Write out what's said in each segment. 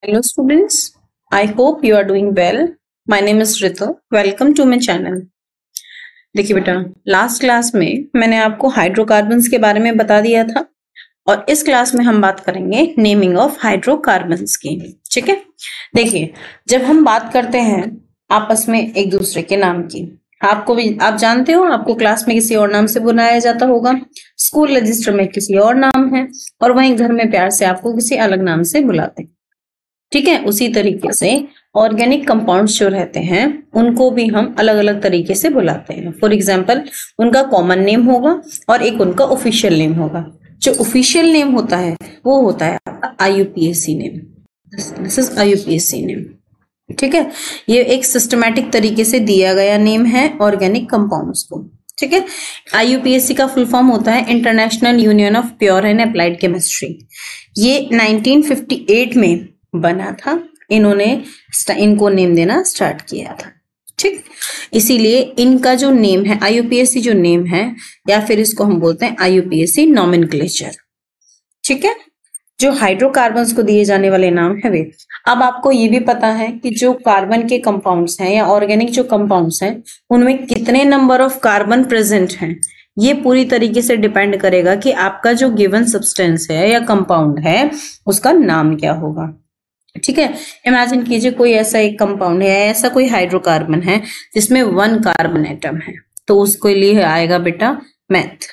Hello students, I hope you are doing well. My name is Ritu. Welcome to my channel. देखिए बेटा, last class में मैंने आपको hydrocarbons के बारे में बता दिया था और इस क्लास में हम बात करेंगे नेमिंग ऑफ हाइड्रोकार्बन्स की। ठीक है, देखिए जब हम बात करते हैं आपस में एक दूसरे के नाम की, आपको भी आप जानते हो, आपको क्लास में किसी और नाम से बुलाया जाता होगा, स्कूल रजिस्टर में किसी और नाम है और वहीं घर में प्यार से आपको किसी अलग नाम से बुलाते हैं। ठीक है, उसी तरीके से ऑर्गेनिक कंपाउंड्स जो रहते हैं उनको भी हम अलग अलग तरीके से बुलाते हैं। फॉर एग्जाम्पल, उनका कॉमन नेम होगा और एक उनका ऑफिशियल नेम होगा। जो ऑफिशियल नेम होता है वो होता है आपका IUPAC name. This is IUPAC name. ठीक है, ये एक सिस्टमैटिक तरीके से दिया गया नेम है ऑर्गेनिक कंपाउंड्स को। ठीक है, IUPAC का फुल फॉर्म होता है international union of pure and applied chemistry. ये 1958 में बना था, इनको नेम देना स्टार्ट किया था। ठीक, इसीलिए इनका जो नेम है IUPAC जो नेम है, या फिर इसको हम बोलते हैं IUPAC नॉमेनक्लेचर। ठीक है, जो हाइड्रोकार्बन्स को दिए जाने वाले नाम है वे। अब आपको ये भी पता है कि जो कार्बन के कंपाउंड्स हैं या ऑर्गेनिक जो कंपाउंड्स हैं उनमें कितने नंबर ऑफ कार्बन प्रेजेंट हैं, ये पूरी तरीके से डिपेंड करेगा कि आपका जो गिवन सब्सटेंस है या कंपाउंड है उसका नाम क्या होगा। ठीक है, इमेजिन कीजिए कोई ऐसा एक कंपाउंड है, ऐसा कोई हाइड्रोकार्बन है जिसमें 1 कार्बन एटम है, तो उसके लिए आएगा बेटा मैथ,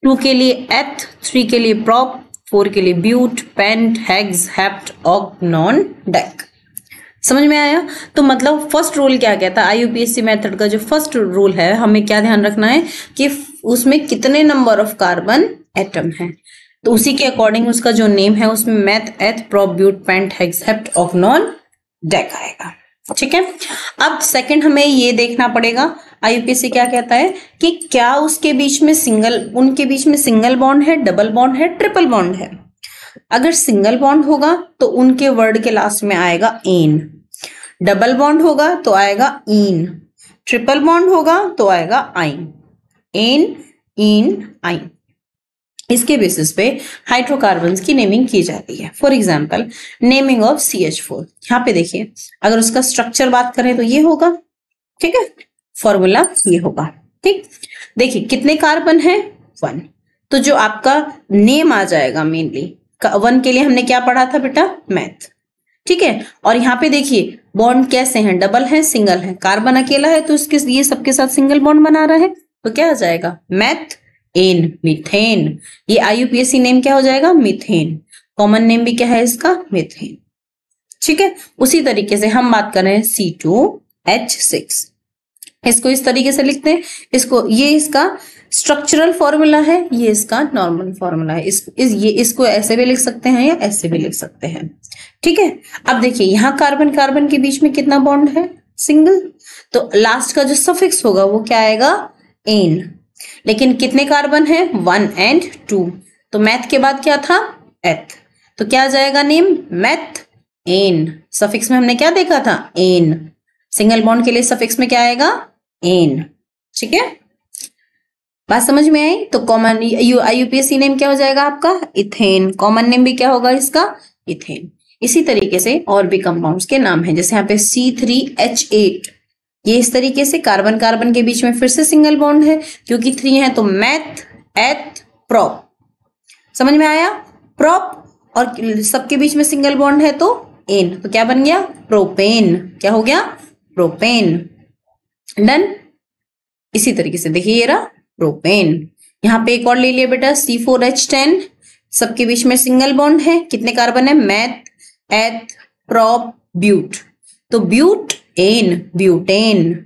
2 के लिए एथ, 3 के लिए प्रॉप, 4 के लिए but, pent, hex, hept, oct non, dec. समझ में आया? तो मतलब फर्स्ट रूल क्या कहता है, IUPAC मेथड का जो फर्स्ट रूल है, हमें क्या ध्यान रखना है कि उसमें कितने नंबर ऑफ कार्बन एटम है, तो उसी के अकॉर्डिंग उसका जो नेम है उसमें meth, eth, prop, but, pent, hex, hept, oct non, dec आएगा। ठीक है, अब सेकंड हमें ये देखना पड़ेगा IUPAC क्या कहता है कि क्या उसके बीच में उनके बीच में सिंगल बॉन्ड है, डबल बॉन्ड है, ट्रिपल बॉन्ड है। अगर सिंगल बॉन्ड होगा तो उनके वर्ड के लास्ट में आएगा एन, डबल बॉन्ड होगा तो आएगा इन, ट्रिपल बॉन्ड होगा तो आएगा आइन, एन, इन, आइन। इसके बेसिस पे हाइड्रोकार्बन्स की नेमिंग की जाती है। For example, naming of CH4। यहाँ पे देखिए, अगर उसका स्ट्रक्चर बात करें तो ये होगा। ठीक है, फॉर्मूला ये होगा। ठीक, देखिए कितने कार्बन है, 1, तो जो आपका नेम आ जाएगा मेनली 1 के लिए हमने क्या पढ़ा था बेटा, मैथ। ठीक है, और यहाँ पे देखिए बॉन्ड कैसे हैं, डबल है, सिंगल है, कार्बन अकेला है तो इसके ये सबके साथ सिंगल बॉन्ड बना रहा है, तो क्या आ जाएगा मैथ एन, मीथेन। ये IUPAC नेम क्या हो जाएगा, मीथेन। कॉमन नेम भी क्या है इसका, मीथेन। ठीक है, उसी तरीके से हम बात कर रहे हैं C2H6, इसको इस तरीके से लिखते हैं, ये इसका स्ट्रक्चरल फॉर्मूला है, ये इसका नॉर्मल फॉर्मूला है। इसको ऐसे भी लिख सकते हैं या ऐसे भी लिख सकते हैं। ठीक है, अब देखिए यहाँ कार्बन कार्बन के बीच में कितना बॉन्ड है, सिंगल, तो लास्ट का जो सफिक्स होगा वो क्या आएगा, एन। लेकिन कितने कार्बन है, 1 and 2, तो मैथ के बाद क्या था, एथ, तो क्या जाएगा नेम, मैथ एन। सफिक्स में हमने क्या देखा था, एन। सिंगल बॉन्ड के लिए सफिक्स में क्या आएगा, एन। ठीक है, बात समझ में आई? तो कॉमन IUPAC नेम क्या हो जाएगा आपका, इथेन। कॉमन नेम भी क्या होगा इसका, इथेन। इसी तरीके से और भी कंपाउंड्स के नाम है, जैसे यहाँ पे C3H8, ये इस तरीके से कार्बन कार्बन के बीच में फिर से सिंगल बॉन्ड है, क्योंकि 3 है तो मैथ, एथ, प्रॉप। समझ में आया? प्रॉप और सबके बीच में सिंगल बॉन्ड है तो एन, तो क्या बन गया, प्रोपेन। क्या हो गया, प्रोपेन। डन। इसी तरीके से देखिए ये रहा प्रोपेन। यहाँ पे एक और ले लिया बेटा, C4H10, सबके बीच में सिंगल बॉन्ड है, कितने कार्बन है, मैथ, एथ, प्रॉप, ब्यूट, तो ब्यूट एन, ब्यूटेन।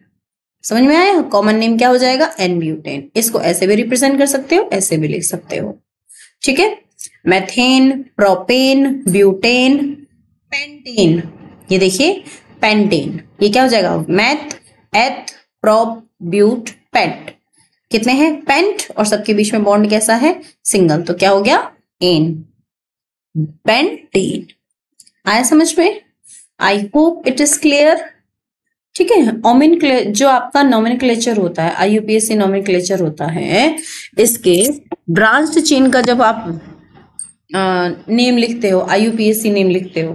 समझ में आया? कॉमन नेम क्या हो जाएगा, एन ब्यूटेन। इसको ऐसे भी रिप्रेजेंट कर सकते हो, ऐसे भी लिख सकते हो। ठीक है, मैथेन, प्रोपेन, ब्यूटेन, पेंटेन। ये देखिए पेंटेन, ये क्या हो जाएगा, math, eth, prop, but, paint. कितने हैं, पेंट, और सबके बीच में बॉन्ड कैसा है, सिंगल, तो क्या हो गया, एन, पेंटेन। आया समझ में? आई होप इट इज क्लियर। ठीक है, जो आपका नॉमेनक्लेचर होता है, IUPAC नॉमेनक्लेचर होता है, इसके ब्रांच्ड चेन का जब आप नेम लिखते हो, IUPAC नेम लिखते हो,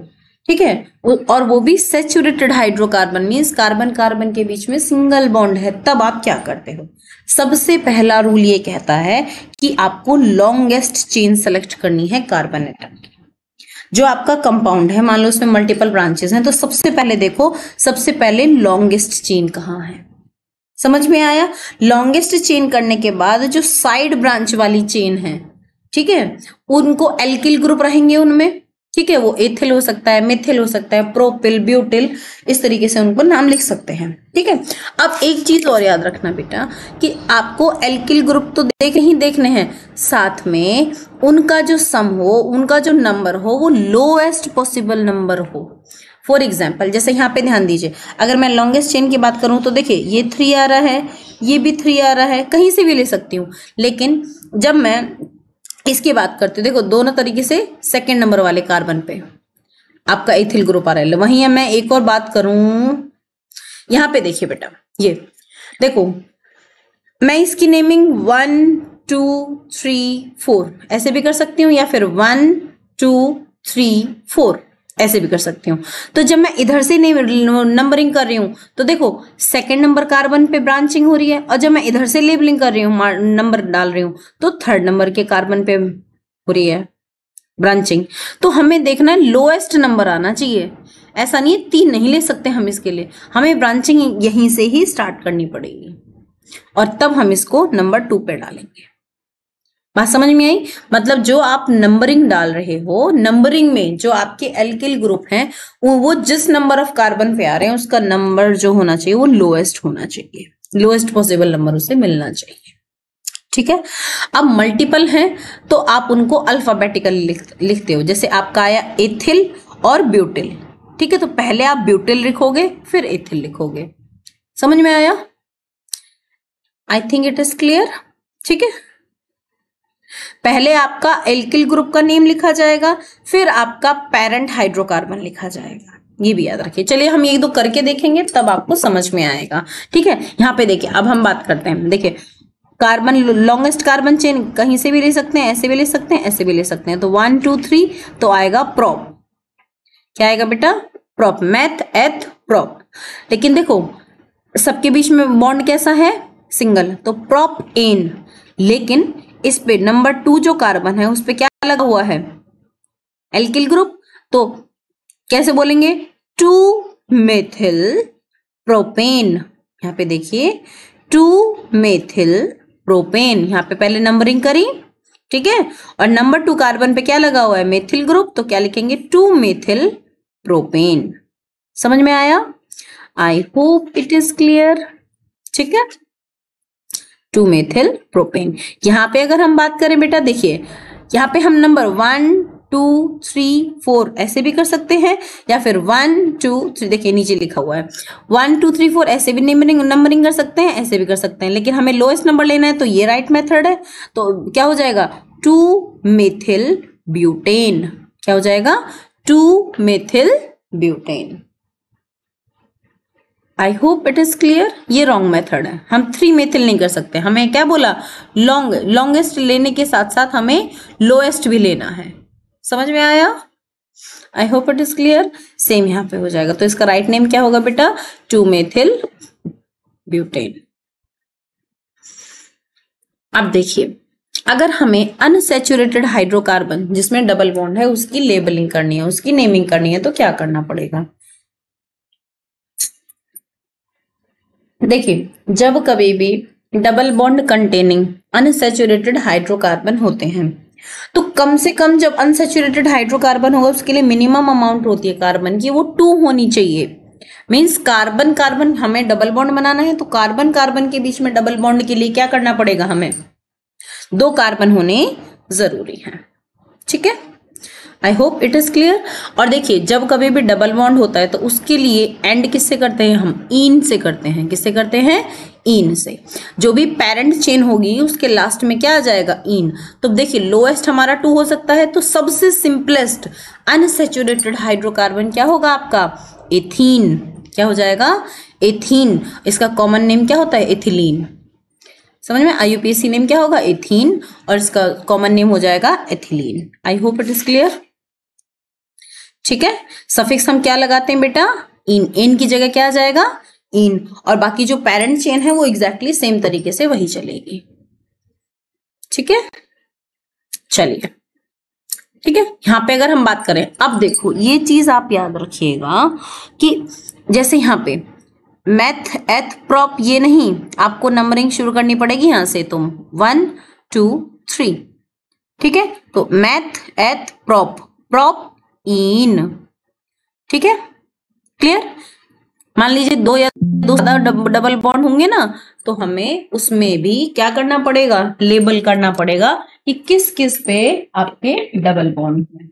ठीक है, और वो भी saturated hydrocarbon, means carbon carbon के बीच में सिंगल बॉन्ड है, तब आप क्या करते हो? सबसे पहला रूल ये कहता है कि आपको लॉन्गेस्ट चेन सेलेक्ट करनी है कार्बन एटम की। जो आपका कंपाउंड है, मान लो उसमें मल्टीपल ब्रांचेस हैं, तो सबसे पहले देखो, सबसे पहले लॉन्गेस्ट चेन कहाँ है। समझ में आया? लॉन्गेस्ट चेन करने के बाद जो साइड ब्रांच वाली चेन है, ठीक है, उनको एल्किल ग्रुप रहेंगे उनमें, ठीक है, वो एथिल हो सकता है, मिथिल हो सकता है, प्रोपिल, ब्यूटिल, इस तरीके से उनको नाम लिख सकते हैं। ठीक है, अब एक चीज और याद रखना बेटा कि आपको एल्किल ग्रुप तो देखने हैं, साथ में उनका जो सम हो, उनका जो नंबर हो, वो लोएस्ट पॉसिबल नंबर हो। फॉर एग्जाम्पल, जैसे यहाँ पे ध्यान दीजिए, अगर मैं लॉन्गेस्ट चेन की बात करूं तो देखिए ये 3 आ रहा है, ये भी 3 आ रहा है, कहीं से भी ले सकती हूँ, लेकिन जब मैं इसकी बात करती हूँ, देखो दोनों तरीके से सेकेंड नंबर वाले कार्बन पे आपका एथिल ग्रुप आ रहा है। वहीं मैं एक और बात करूं, यहाँ पे देखिए बेटा, ये देखो, मैं इसकी नेमिंग 1 2 3 4 ऐसे भी कर सकती हूँ, या फिर 1 2 3 4 ऐसे भी कर सकती हूँ। तो जब मैं इधर से नंबरिंग कर रही हूँ तो देखो सेकंड नंबर कार्बन पे ब्रांचिंग हो रही है, और जब मैं इधर से लेबलिंग कर रही हूँ, नंबर डाल रही हूँ, तो थर्ड नंबर के कार्बन पे हो रही है ब्रांचिंग। तो हमें देखना है लोएस्ट नंबर आना चाहिए, ऐसा नहीं है 3 नहीं ले सकते हम इसके लिए, हमें ब्रांचिंग यहीं से ही स्टार्ट करनी पड़ेगी, और तब हम इसको नंबर 2 पे डालेंगे। बात समझ में आई? मतलब जो आप नंबरिंग डाल रहे हो, नंबरिंग में जो आपके एल्किल ग्रुप हैं, वो जिस नंबर ऑफ कार्बन पे आ रहे हैं, उसका नंबर जो होना चाहिए वो लोएस्ट होना चाहिए, लोएस्ट पॉसिबल नंबर उसे मिलना चाहिए। ठीक है, अब मल्टीपल हैं तो आप उनको अल्फाबेटिकली लिखते हो, जैसे आपका आया एथिल और ब्यूटिल, ठीक है, तो पहले आप ब्यूटिल लिखोगे, फिर एथिल लिखोगे। समझ में आया? I think it is clear. ठीक है, पहले आपका एल्किल ग्रुप का नेम लिखा जाएगा, फिर आपका पेरेंट हाइड्रोकार्बन लिखा जाएगा, ये भी याद रखिए। चलिए हम ये 2 करके देखेंगे, तब आपको समझ में आएगा। ठीक है, यहाँ पे देखिए, अब हम बात करते हैं, देखिए कार्बन, लॉन्गेस्ट कार्बन चेन कहीं से भी ले सकते हैं, ऐसे भी ले सकते हैं, ऐसे भी ले सकते हैं, तो 1 2 3 तो आएगा प्रोप। क्या आएगा बेटा? प्रोप, मैथ एथ प्रोप। लेकिन देखो सबके बीच में बॉन्ड कैसा है? सिंगल, तो प्रोप एन। लेकिन इस पे नंबर 2 जो कार्बन है, उस पे क्या लगा हुआ है? एल्किल ग्रुप, तो कैसे बोलेंगे? 2 मेथिल प्रोपेन। यहाँ पे देखिए 2 मेथिल प्रोपेन, यहाँ पे पहले नंबरिंग करी, ठीक है, और नंबर 2 कार्बन पे क्या लगा हुआ है? मेथिल ग्रुप, तो क्या लिखेंगे? 2 मेथिल प्रोपेन। समझ में आया? आई होप इट इज क्लियर। ठीक है, 2 मेथिल प्रोपेन। यहाँ पे अगर हम बात करें बेटा, देखिए यहाँ पे हम नंबर 1 2 3 4 ऐसे भी कर सकते हैं, या फिर 1 2 3, देखिए नीचे लिखा हुआ है 1 2 3 4 ऐसे भी नंबरिंग कर सकते हैं, ऐसे भी कर सकते हैं, लेकिन हमें लोएस्ट नंबर लेना है, तो ये राइट मेथड है। तो क्या हो जाएगा? 2 मेथिल ब्यूटेन। क्या हो जाएगा? 2 methyl butane. I hope it is clear. ये रॉन्ग मेथड है, हम 3 मेथिल नहीं कर सकते, हमें क्या बोला? लॉन्गेस्ट लेने के साथ साथ हमें लोएस्ट भी लेना है। समझ में आया? आई hope it is clear. Same यहाँ पे हो जाएगा, तो इसका राइट नेम क्या होगा बेटा? 2 मेथिल ब्यूटेन। अब देखिए, अगर हमें अनसैचुरेटेड हाइड्रोकार्बन जिसमें डबल बॉन्ड है उसकी लेबलिंग करनी है, उसकी नेमिंग करनी है, तो क्या करना पड़ेगा? देखिए, जब कभी भी double bond containing unsaturated hydrocarbon होते हैं, तो कम से कम जब अनसैचुरेटेड हाइड्रोकार्बन होगा उसके लिए मिनिमम अमाउंट होती है कार्बन की, वो 2 होनी चाहिए। मीन्स कार्बन कार्बन हमें डबल बॉन्ड बनाना है, तो कार्बन कार्बन के बीच में डबल बॉन्ड के लिए क्या करना पड़ेगा? हमें 2 कार्बन होने जरूरी है। ठीक है, आई होप इट इज क्लियर। और देखिए, जब कभी भी डबल बॉन्ड होता है तो उसके लिए एंड किससे करते हैं? हम ईन से करते हैं। किससे करते हैं? ईन से। जो भी पेरेंट चेन होगी उसके लास्ट में क्या आ जाएगा? ईन। तो देखिए, लोएस्ट हमारा 2 हो सकता है, तो सबसे सिंपलेस्ट अनसैचुरेटेड हाइड्रोकार्बन क्या होगा आपका? एथीन। क्या हो जाएगा? एथीन। इसका कॉमन नेम क्या होता है? एथिलीन। समझ में? IUPAC नेम क्या होगा? एथीन, और इसका कॉमन नेम हो जाएगा ethylene. I hope it is clear. ठीक है, सफिक्स हम क्या लगाते हैं बेटा, इन, इन की जगह क्या आ जाएगा, इन, और बाकी जो पेरेंट चेन है वो एग्जैक्टली सेम तरीके से वही चलेगी। ठीक है, चलिए, ठीक है। यहां पे अगर हम बात करें, अब देखो ये चीज आप याद रखिएगा कि जैसे यहां पे मैथ एथ प्रॉप, ये नहीं, आपको नंबरिंग शुरू करनी पड़ेगी यहां से, तुम 1 2 3, ठीक है। तो मैथ एथ प्रॉप, प्रॉप इन, ठीक है, क्लियर। मान लीजिए दो या दो ज्यादा डबल बॉन्ड होंगे ना, तो हमें उसमें भी क्या करना पड़ेगा, लेबल करना पड़ेगा कि किस किस पे आपके डबल बॉन्ड है।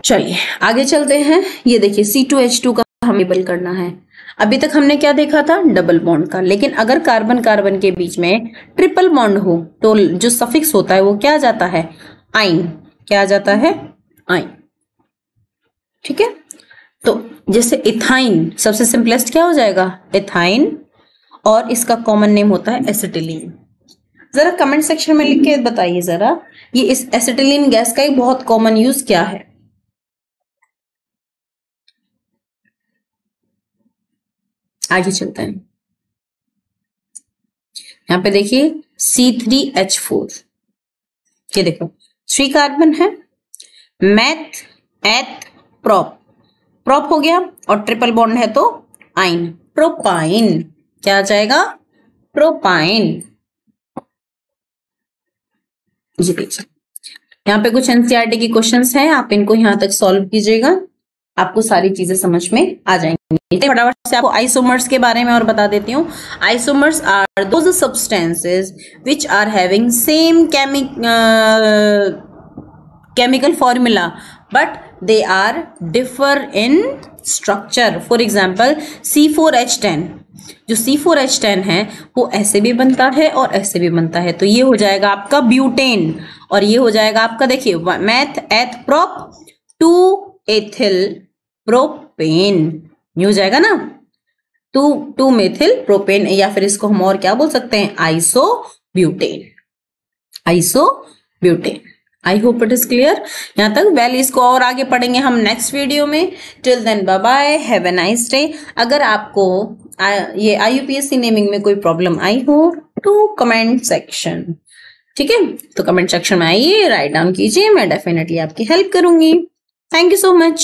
चलिए आगे चलते हैं। ये देखिए C2H2 का हमें लेबल करना है। अभी तक हमने क्या देखा था, डबल बॉन्ड का, लेकिन अगर कार्बन कार्बन के बीच में ट्रिपल बॉन्ड हो तो जो सफिक्स होता है वो क्या आ जाता है, आइन, क्या आ जाता है, आइन, ठीक है। तो जैसे इथाइन, सबसे सिंपलेस्ट क्या हो जाएगा, इथाइन, और इसका कॉमन नेम होता है एसिटिलीन। जरा कमेंट सेक्शन में लिख के बताइए जरा, ये इस एसिटिलीन गैस का एक बहुत कॉमन यूज क्या है। आगे चलते हैं। यहां पे देखिए C3H4, ये देखो 3 कार्बन है, मैथ एथ प्रॉप, प्रॉप हो गया, और ट्रिपल बॉन्ड है तो आइन, प्रोपाइन, क्या आ जाएगा, प्रोपाइन। जी देखिए यहाँ पे कुछ एनसीईआरटी की क्वेश्चंस हैं, आप इनको यहाँ तक सॉल्व कीजिएगा, आपको सारी चीजें समझ में आ जाएंगी। फटाफट से आपको आइसोमर्स के बारे में और बता देती हूँ। Isomers are those substances which are having same chemical formula but they are differ in structure. For example C4H10, जो C4H10 है वो ऐसे भी बनता है और ऐसे भी बनता है, तो ये हो जाएगा आपका ब्यूटेन, और ये हो जाएगा आपका देखिए math eth prop 2 ethyl propane, ये हो जाएगा ना 2 मेथिल प्रोपेन, या फिर इसको हम और क्या बोल सकते हैं, isobutane, isobutane. I hope it is clear यहाँ तक। वेल इसको और आगे पढ़ेंगे हम नेक्स्ट वीडियो में। Till then bye bye, have a nice day. अगर आपको ये IUPAC नेमिंग में कोई प्रॉब्लम आई हो तो कमेंट सेक्शन, ठीक है, तो कमेंट सेक्शन में आइए, राइट डाउन कीजिए, मैं डेफिनेटली आपकी हेल्प करूंगी। Thank you so much.